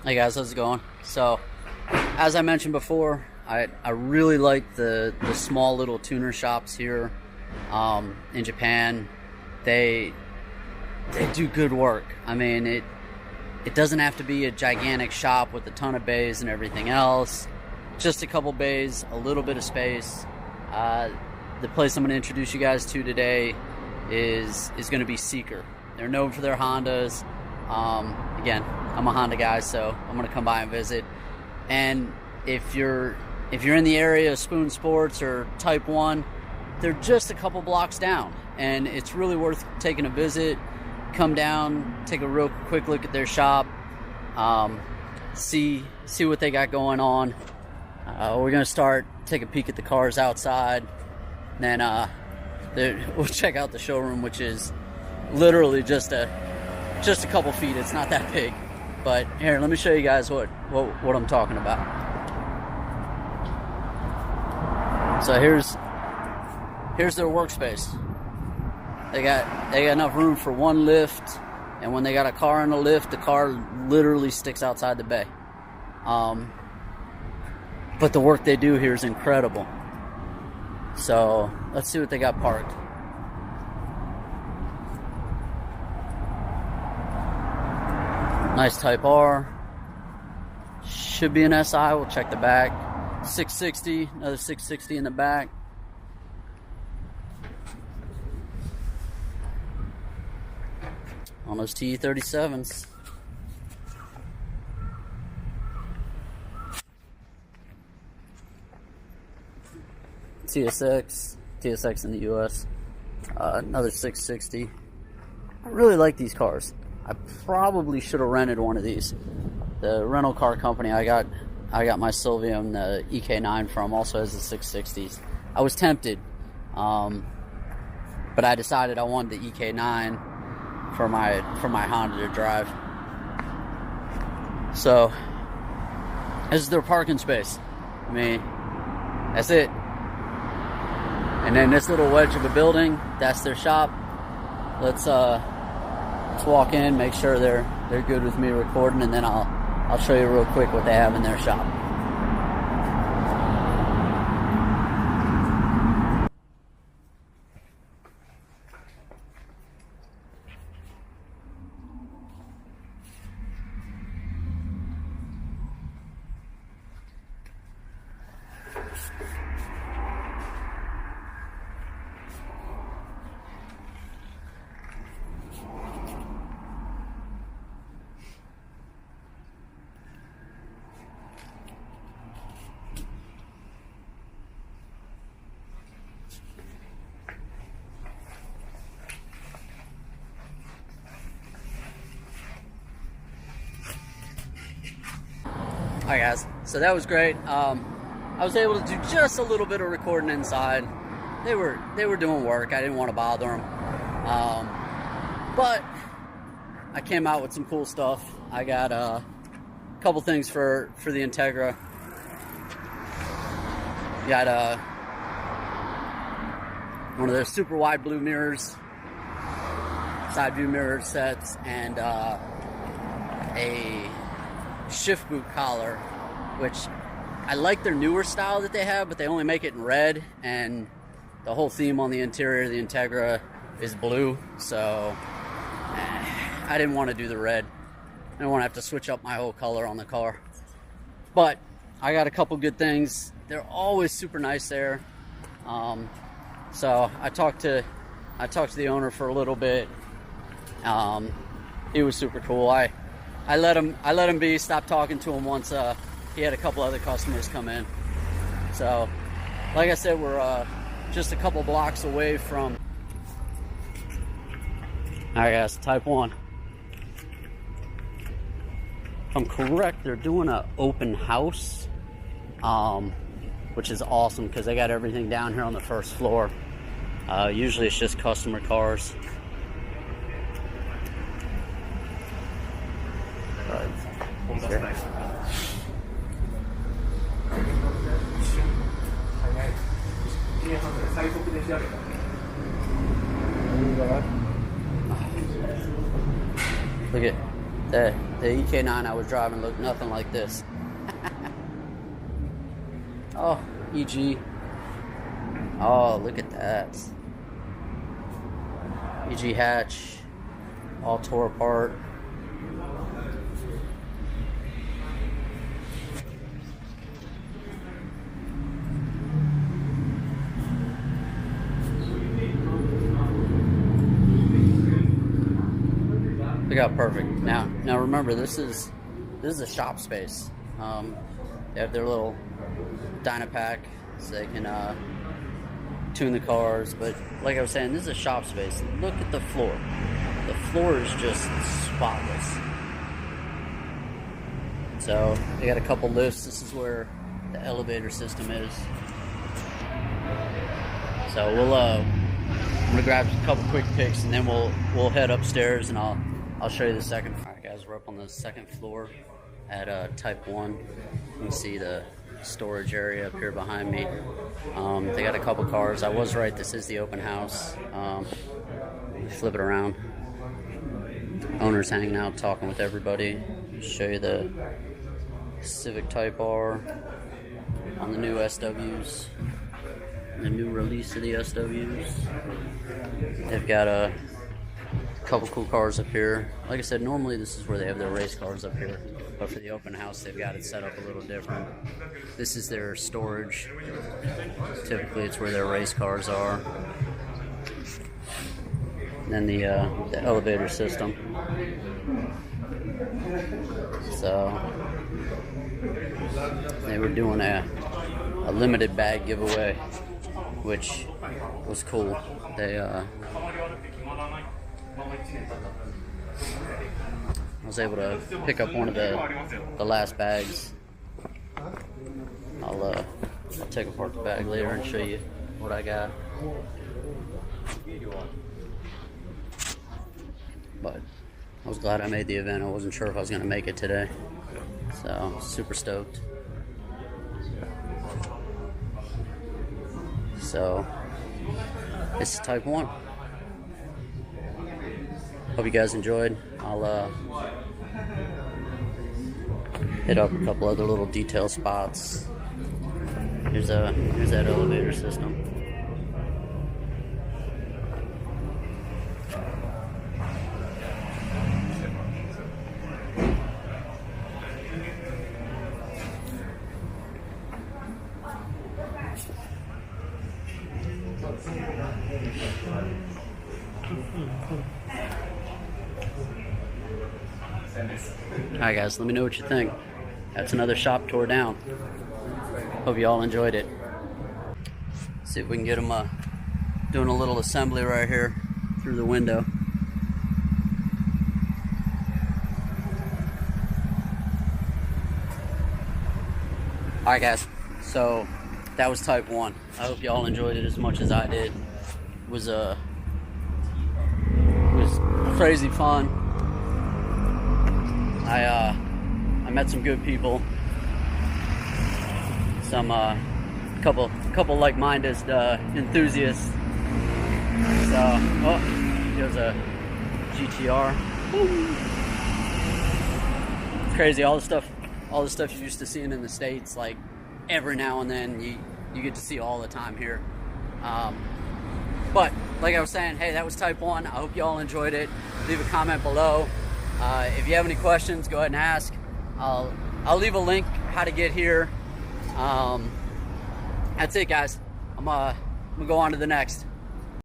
Hey guys, how's it going? So, as I mentioned before, I really like the small little tuner shops here in Japan. They do good work. I mean, it doesn't have to be a gigantic shop with a ton of bays and everything else. Just a couple bays, a little bit of space. The place I'm going to introduce you guys to today is going to be Seeker. They're known for their Hondas. Again, I'm a Honda guy, so I'm going to come by and visit. And if you're in the area of Spoon Sports or Type 1, they're just a couple blocks down. And it's really worth taking a visit. Come down, take a real quick look at their shop, see what they got going on. We're going to take a peek at the cars outside. Then we'll check out the showroom, which is literally just a couple feet. It's not that big. But here, let me show you guys what I'm talking about. So here's their workspace. They got enough room for one lift, and when they got a car in the lift, the car literally sticks outside the bay. But the work they do here is incredible. So let's see what they got parked. Nice Type R. Should be an SI. We'll check the back. 660. Another 660 in the back. On those TE37s. TSX in the US. Another 660. I really like these cars. I probably should have rented one of these. The rental car company I got my Silvium, the EK9 from, also has the 660s. I was tempted, but I decided I wanted the EK9 for my Honda to drive. So this is their parking space. I mean, that's it. And then this little wedge of a building, that's their shop. Let's walk in, make sure they're good with me recording, and then I'll show you real quick what they have in their shop. Alright guys, so that was great. I was able to do just a little bit of recording inside. They were doing work. I didn't want to bother them. But I came out with some cool stuff. I got a couple things for the Integra. Got one of their super wide blue mirrors, side view mirror sets, and a shift boot collar, which I like their newer style that they have, but they only make it in red, and the whole theme on the interior of the Integra is blue, so I didn't want to do the red. I didn't want to have to switch up my whole color on the car. But I got a couple good things. They're always super nice there. So I talked to the owner for a little bit. He was super cool. I let him be. Stopped talking to him once he had a couple other customers come in. So, like I said, we're just a couple blocks away from. All right, guys, Type 1. If I'm correct, they're doing an open house, which is awesome because they got everything down here on the first floor. Usually, it's just customer cars. Look at the The EK9 I was driving looked nothing like this. Oh, EG. Oh, look at that. EG hatch, all tore apart. Look how perfect. Now remember, this is a shop space. They have their little Dynapack so they can tune the cars, but like I was saying, this is a shop space. Look at the floor. The floor is just spotless. So they got a couple lifts. This is where the elevator system is. So I'm gonna grab a couple quick pics and then we'll head upstairs and I'll show you the second. All right, guys, we're up on the second floor at Type 1. You can see the storage area up here behind me. They got a couple cars. I was right, this is the open house. Flip it around. Owner's hanging out talking with everybody. Show you the Civic Type R on the new SWs, the new release of the SWs. They've got a couple cool cars up here. Like I said, normally this is where they have their race cars up here, but for the open house they've got it set up a little different. This is their storage. Typically it's where their race cars are. And then the elevator system. So they were doing a limited bag giveaway, which was cool. They I was able to pick up one of the last bags. I'll take apart the bag later and show you what I got. But I was glad I made the event. I wasn't sure if I was going to make it today. So, super stoked. So, this is Type 1. Hope you guys enjoyed. I'll hit up a couple other little detail spots. Here's that elevator system. Alright guys, let me know what you think. That's another shop tour down. Hope you all enjoyed it. See if we can get them doing a little assembly right here through the window. Alright guys, so that was Type 1. I hope you all enjoyed it as much as I did. It was crazy fun. I met some good people, some couple like-minded enthusiasts. So, oh, here's a GTR. It's crazy, all the stuff you're used to seeing in the States, like every now and then you get to see all the time here. But like I was saying, hey, that was Type 1. I hope you all enjoyed it. Leave a comment below. If you have any questions, go ahead and ask. I'll leave a link how to get here. That's it, guys. I'm gonna go on to the next.